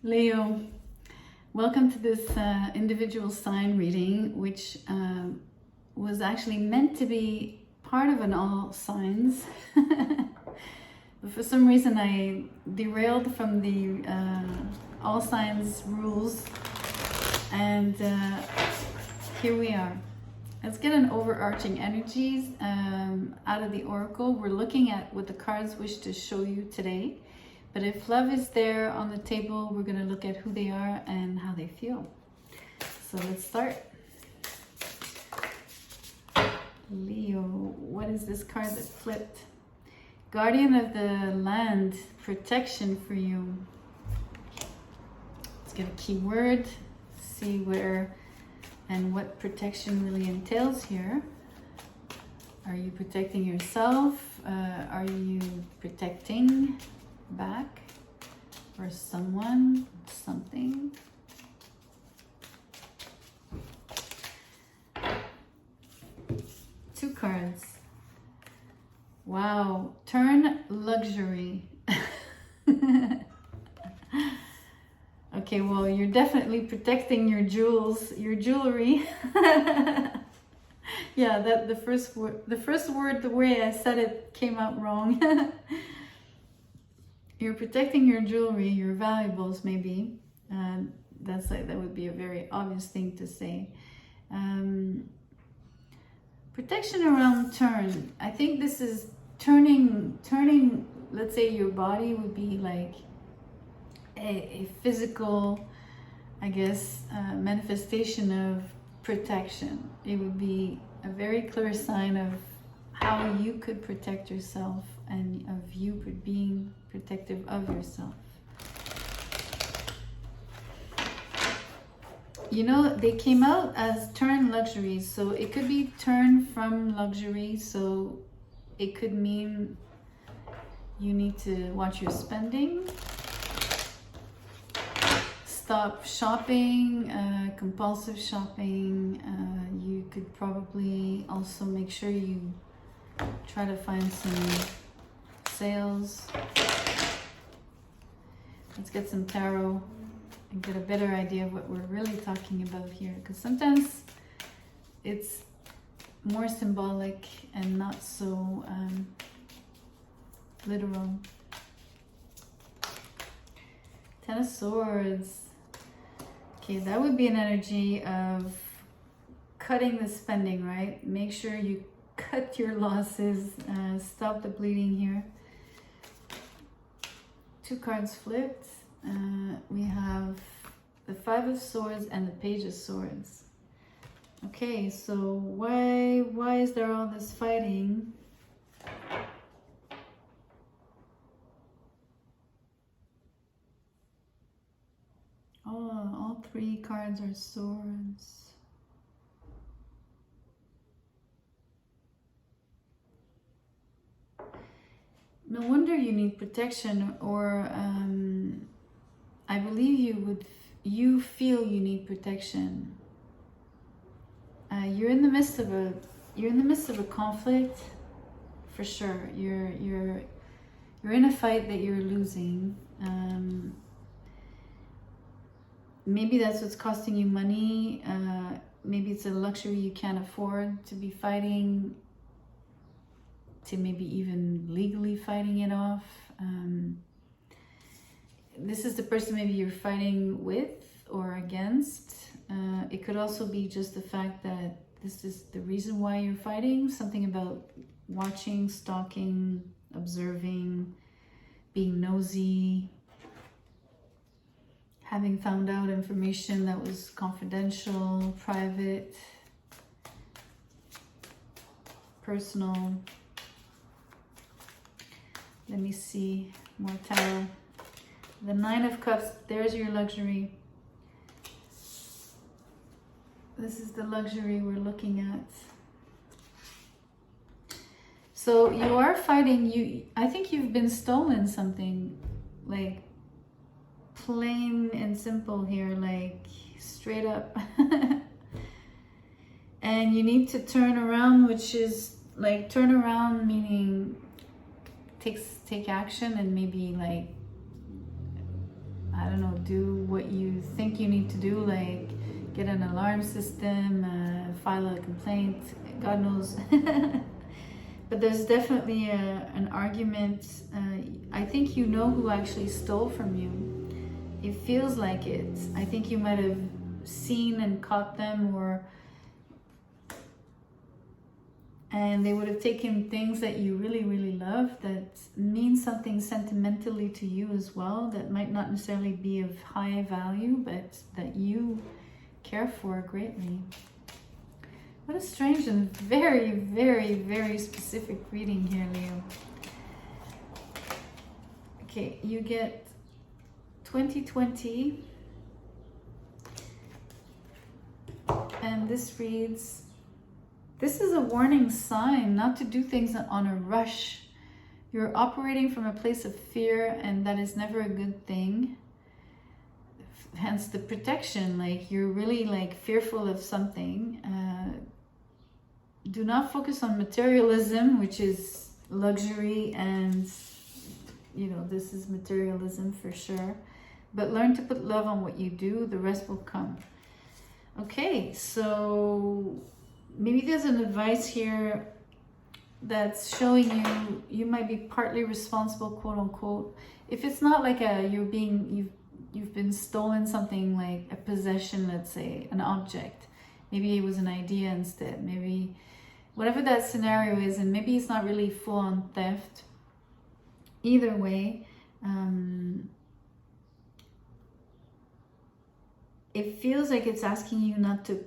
Leo, welcome to this individual sign reading, which was actually meant to be part of an all signs. But for some reason I derailed from the all signs rules, and here we are. Let's get an overarching energies out of the oracle. We're looking at what the cards wish to show you today. But if love is there on the table, we're going to look at who they are and how they feel. So let's start. Leo, what is this card that flipped? Guardian of the land, protection for you. Let's get a key word, see where and what protection really entails here. Are you protecting yourself? Are you protecting back or someone, something? Two cards. Wow, turn luxury. Okay, well, you're definitely protecting your jewels, your jewelry. Yeah, that the first word, the way I said it came out wrong. You're protecting your jewelry, your valuables, maybe. That would be a very obvious thing to say. Protection around turn. I think this is turning. Let's say your body would be like a physical, I guess, manifestation of protection. It would be a very clear sign of how you could protect yourself and of you being protective of yourself. You know, they came out as turn luxury, so it could be turn from luxury, so it could mean you need to watch your spending, stop shopping, compulsive shopping. You could probably also make sure you try to find some sales. Let's get some tarot and get a better idea of what we're really talking about here, because sometimes it's more symbolic and not so literal. Ten of Swords. Okay, that would be an energy of cutting the spending, right? Make sure you cut your losses, stop the bleeding here. Two cards flipped. We have the Five of Swords and the Page of Swords. Okay, so why is there all this fighting? Oh, all three cards are swords. No wonder you need protection, or I believe you feel you need protection. You're in the midst of a conflict, for sure. You're in a fight that you're losing. Maybe that's what's costing you money. Maybe it's a luxury you can't afford to be fighting, to maybe even legally fighting it off. This is the person maybe you're fighting with or against. It could also be just the fact that this is the reason why you're fighting. Something about watching, stalking, observing, being nosy, having found out information that was confidential, private, personal. Let me see more tarot. The Nine of Cups, there's your luxury. This is the luxury we're looking at. So you are fighting, I think you've been stolen something, like plain and simple here, like straight up. And you need to turn around, which is like turn around meaning take action and maybe like I don't know, do what you think you need to do, like get an alarm system, file a complaint, God knows. But there's definitely an argument. I think you know who actually stole from you. It feels like it. I think you might have seen and caught them, and they would have taken things that you really, really love, that mean something sentimentally to you as well, that might not necessarily be of high value, but that you care for greatly. What a strange and very, very, very specific reading here, Leo. Okay, you get 2020, and this reads, this is a warning sign not to do things on a rush. You're operating from a place of fear, and that is never a good thing. Hence the protection, like you're really like fearful of something. Do not focus on materialism, which is luxury, and you know, this is materialism for sure. But learn to put love on what you do, the rest will come. Okay, so maybe there's an advice here that's showing you might be partly responsible, quote unquote. If it's not like you've been stolen something, like a possession, let's say, an object. Maybe it was an idea instead. Maybe whatever that scenario is, and maybe it's not really full-on theft. Either way, it feels like it's asking you not to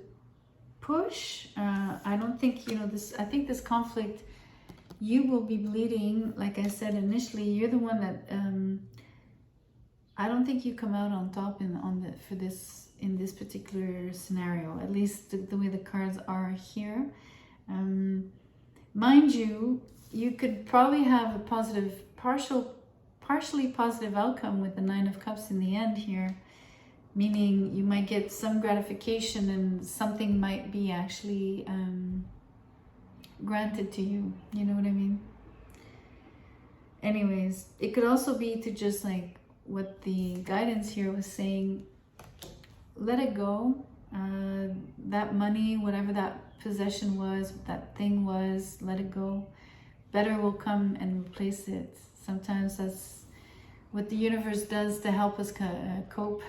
push. I don't think, you know, I think this conflict, you will be bleeding. Like I said initially, you're the one that I don't think you come out on top in this particular scenario, at least the way the cards are here. Mind you, you could probably have a partially positive outcome with the Nine of Cups in the end here, meaning you might get some gratification and something might be actually granted to you. You know what I mean? Anyways, it could also be to just like what the guidance here was saying, let it go. That money, whatever that possession was, that thing was, let it go. Better will come and replace it. Sometimes that's what the universe does to help us cope.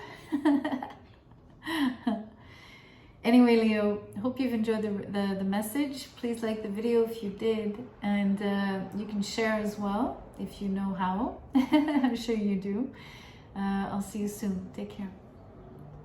Anyway, Leo, hope you've enjoyed the message. Please like the video if you did, and you can share as well if you know how. I'm sure you do. I'll see you soon. Take care.